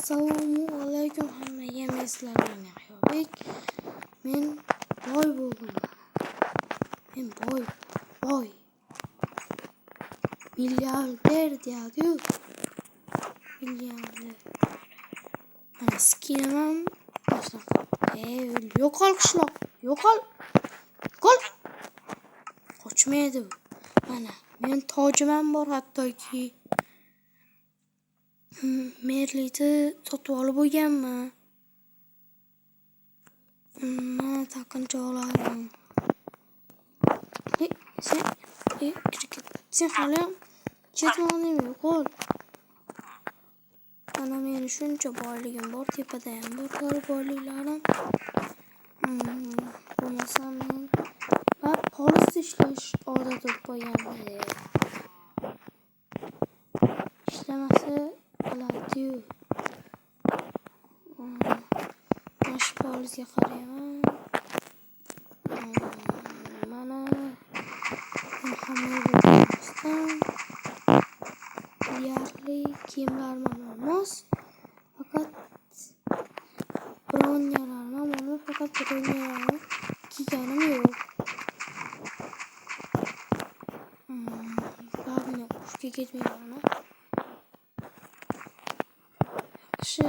Assalomu alaykum hammaga, men sizlardan Yahyobek. Men boy bo'ldim. Men boy. Milliarder deydi-yu. Milliarder. Mana skinim boshqa. Yo'qol qishloq. Yo'qol. Qochmaydi. Mana men tojiman bor hattoki. Merlikni sotib olib bo'lganman. Mana taqinchoqlarim. Sen hali ketmadingmi? Yo'qol. Mana meni shuncha boyligim bor, tepada ham bor boyliklarim. Bo'lmasa men polisda ishlash odat bo'lib qo'yganman. İşlemesi oladi-yu. Mana polizga qarayman. Mana hamma bo'lmasdan yarli kiyimlarim emas, faqat bronyalarni olib, faqat bronyalarni kiyganim yo'q. Babni urushga ketmayman. Yaxshi.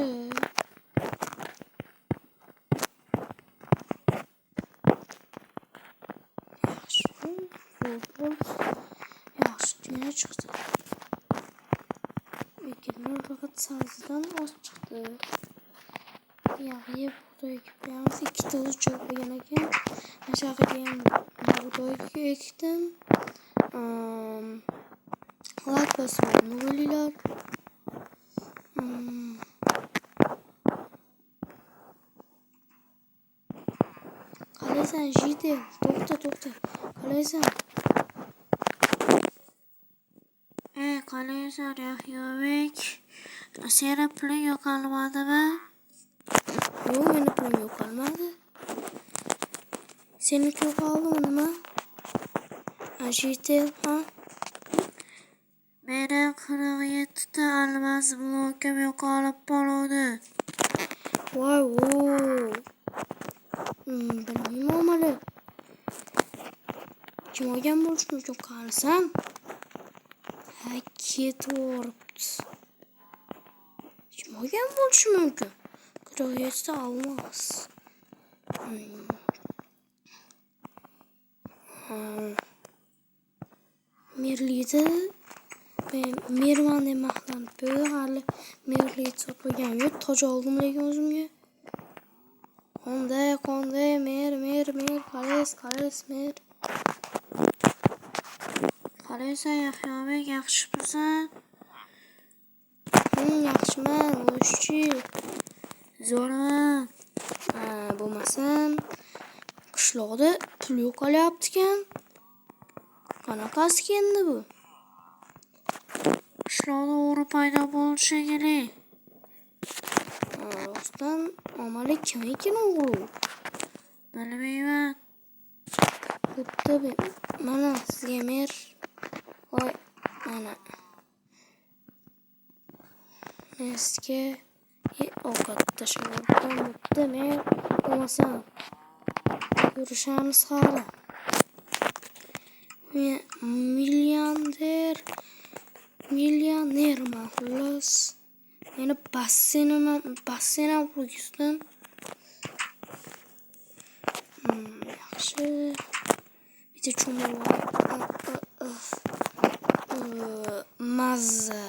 Yaxshi chiqdi. Lekin faqat sazidan oz chiqdi. Yog'i bug'doy ekibmiz, 2 ta uzoq bo'lgan ekan. Ashaqaga ham bug'doy ekdim. Lakbasini o'ylaylar. Qalaysan jide, to'xta. Qalaysan? Qalaysan Yahyobek? Seni puling yo'qolmadimi? Yo'q, meni pulim yo'qolmadi. Seniki yo'qoldimi nima? Jide, ha? Meni 47 ta almas blokim yo'qolib qoldi. Voy. Bilmayman mana. Kim olgan bo'lishi mumkin? Qarasam. Ketvoribdi. Kim olgan bo'lishi mumkin? 47 ta almas. Merlikda merman demoqlanib, hali merlik sotmagan yo'q. Toj oldim lekin o'zimga. Qanday mer, qalaysiz mer. Qalaysan Yahyobek, yaxshimisan? Yaxshiman, o'shchi. Zo'rman. Bo'lmasam qishloqda pul yo'qolyapti-kan. Qanaqasi endi bu? Qishloqda o'g'ri paydo bo'lishi kerak. Rostdan omali kim ekan o'g'ri? Bilmayman. Xuddi mana sizga mer. Voy, mana. Sizga ovqat tashlabdan bitta mer bo'lmasam ko'rishamiz hali. Men millionerman xullas. Meni basseyn ham qo'yishdim. Yaxshi. Bitta cho'milib mazza.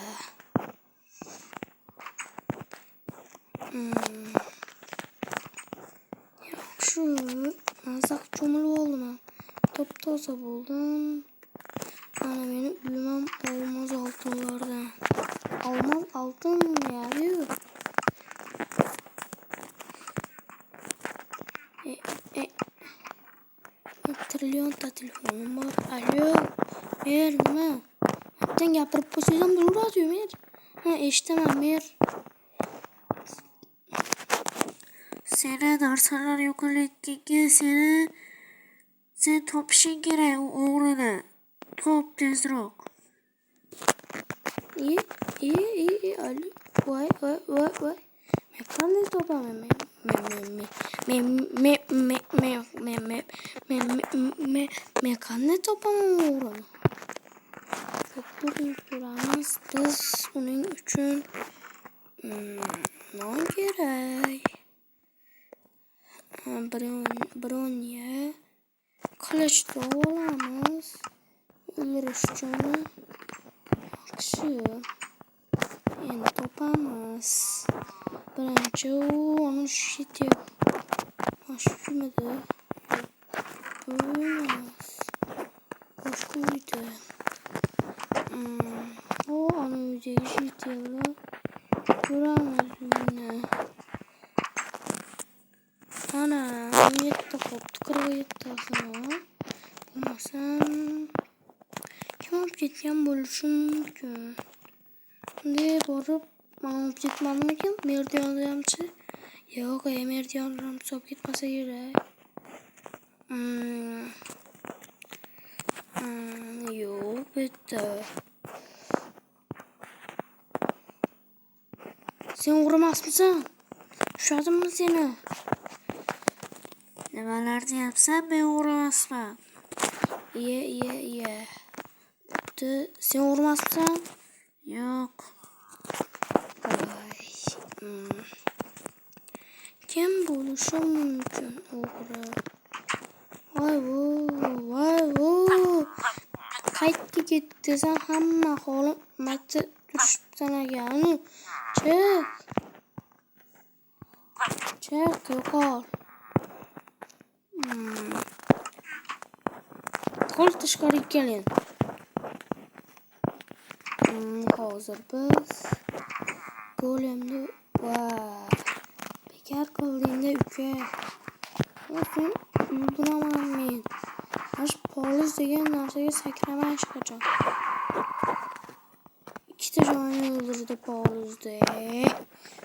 Yaxshi. Mazza cho'milib oldim. Top-toza bo'ldim. Mana meni uyim olmaz oltinlardan. Olmaz oltin ya-yu. Trillion ta telefonim bor. Alo. Mer nima? Hattan gapirib qo'ysam bo'lardi-yu mer. Eshitaman mer. Seni narsalar yo'qligiga sen topishing kerak u o'g'rini. Top tezroq. Ali. Voy. topaman men qanday topaman o'g'rini? Duramiz biz uning uchun non kerak. Bronya qilich olamiz. O'ldirish uchun yaxshi. Endi topamiz. Birinchi onu shitib. Mashumidi. Bo'lmas. Boshqa uyda. O ana uydagi shitiblar. Ko'ramiz uyni. Ana 17 qopti 47tasini. Bo'lmasam kim olib ketgan bo'lishi mumkin. Bunday borib mana olib ketmadimikin? Merdiyonramchi? Yo'q, merdiyonramchi olib ketmasa kerak. Yo'q, bitta. Sen o'g'rimasmisan? Tushadimmi seni? Nimalar deyapsan? Men o'g'rimasman. Iya. Sen o'g'rimasmisan? Yo'q. Kim bo'lishi mumkin o'g'ri? Qaytdi ketdi sen hamma holim mayda turishibsan agani. Chiq yo'qol. Qo'l tashqariga kelin. Hozir biz golemni bekar qildingda uka. Sen yuldiraman men. Ash poliz degan narsaga sakraman hech qachon. Ikkita jonni o'ldirdi polizda.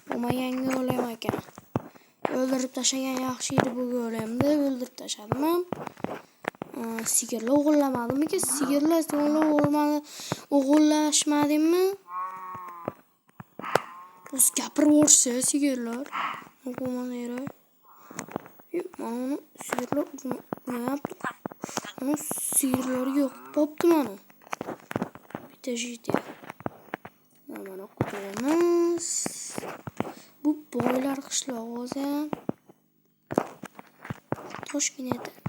Bo'lmaganga o'lim ekan. O'ldirib tashlagan yaxshi edi bu golemni. O'ldirib tashladim. Sigirlar o'g'irlamadimmi? Sigirlar o'g'irlashmadimmi? O'z gapiraversa sigirlar. O'g'irlanayra. Mana sigirlar urinayapti. Mana sigirlar yo'q bo'pti mana. Bitta jiddiy. Mana qo'yamiz. Bu boylar qishlog'i o'zi. Tosh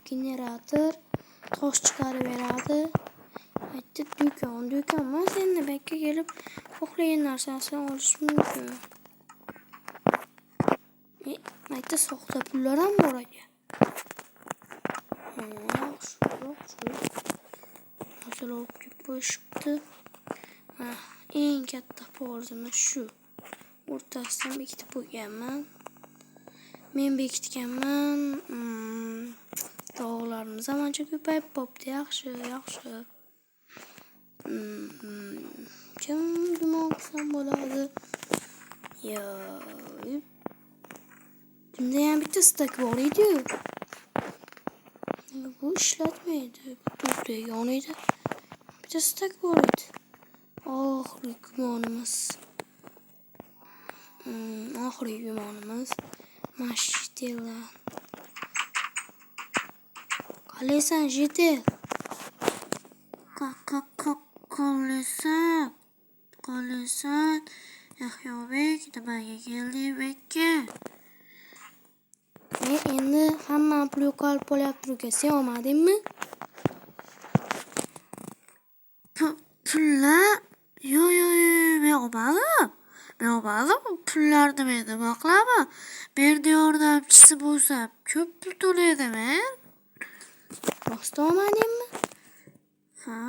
generator tosh chiqarib beradi. Aytdi do'kon emas, endi bakka kelib xohlagan narsasini olish mumkin. Aytdi soxta pullar ham bor ekan. Yaxshi. Hozir olib kelib qo'yishibdi. Eng katta polizimiz shu. O'rtasidan bekitib qo'yganman. Men bekitganman. Tog'larimiz ham ancha ko'payib qopti. Yaxshi. Kim gumon qilsam bo'ladi? Bunda ham bitta stak bor edi. Bu ishlatmaydi. To'g'ri yonida. Bitta stak bor edi. Oxirgi gumonimiz mashitela. Qalaysan Jitel? Qolasan. Yahyobek, nimaga kelding bekka? Men endi hamma pul yo'qolib qolyapti uka. Sen olmadingmi? Pullar? Yo'q, men olmadim. Pullarni men nima qilaman? Berdi yordamchisi bo'lsam, ko'p pul to'laydim men. Rost olmadingmi? Ha?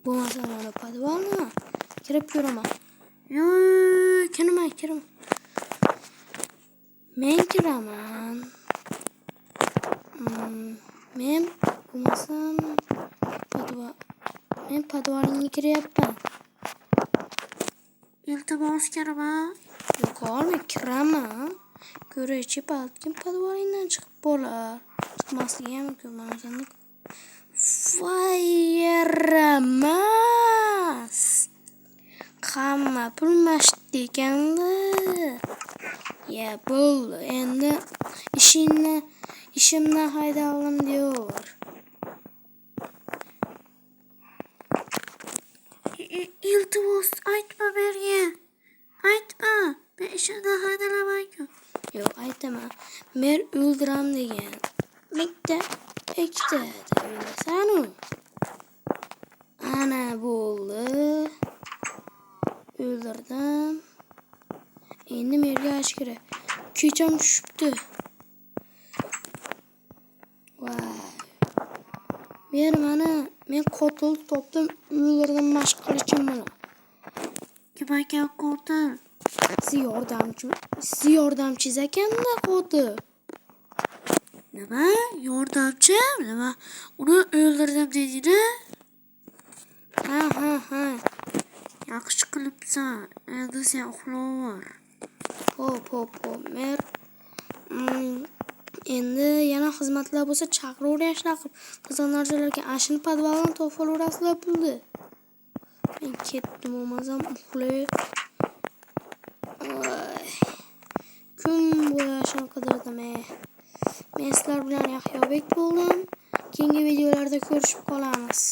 Bo'lmasa mana podvalmi? Kirib ko'raman. Yo'q, kirma. Men kiraman. Men bo'lmasam men podvalingga kiryapman. Iltimos kiraman. Yo'q, men kiraman. Ko'raychi, balkim podvalingdan chiqib bo'lar. Chiqmasligi ham mumkin. Mana seni voy yaramas. Hamma pul mashit ekanda. Ya bo'ldi. Endi ishimdan haydag'lim diyor. Iltimos aytma menga. Aytma. Men ishimdan haydalaman-ku. Yo'q, aytama. Men o'ldiram degan. Bitta, ikkita deb o'ylasanu. Ana bo'ldi. O'ldirdim. Endi merga achish kerak. Kecham tushibdi. Voy. Ber mana, men qotil topdim, o'ldirdim mashq qilichim bilan. Kim ekan qotil? Siz yordamchingiz ekanda qotil. Nima? Yordamchim? Nima? Uni o'ldirdim dedingmi? Ha. Yaxshi qilibsan. Endi sen uxlayver. Hop. Mer endi yana xizmatlar bo'lsa chaqiravering qilib. Qizg'in narsalarga ashini podvaldan to'plaverasizlar pulni. Men ketdim, o'mazam uxlay. Kun bo'yi ashini qidirdim. Men sizlar bilan Yahyobek bo'ldim. Keyingi videolarda ko'rishib qolamiz.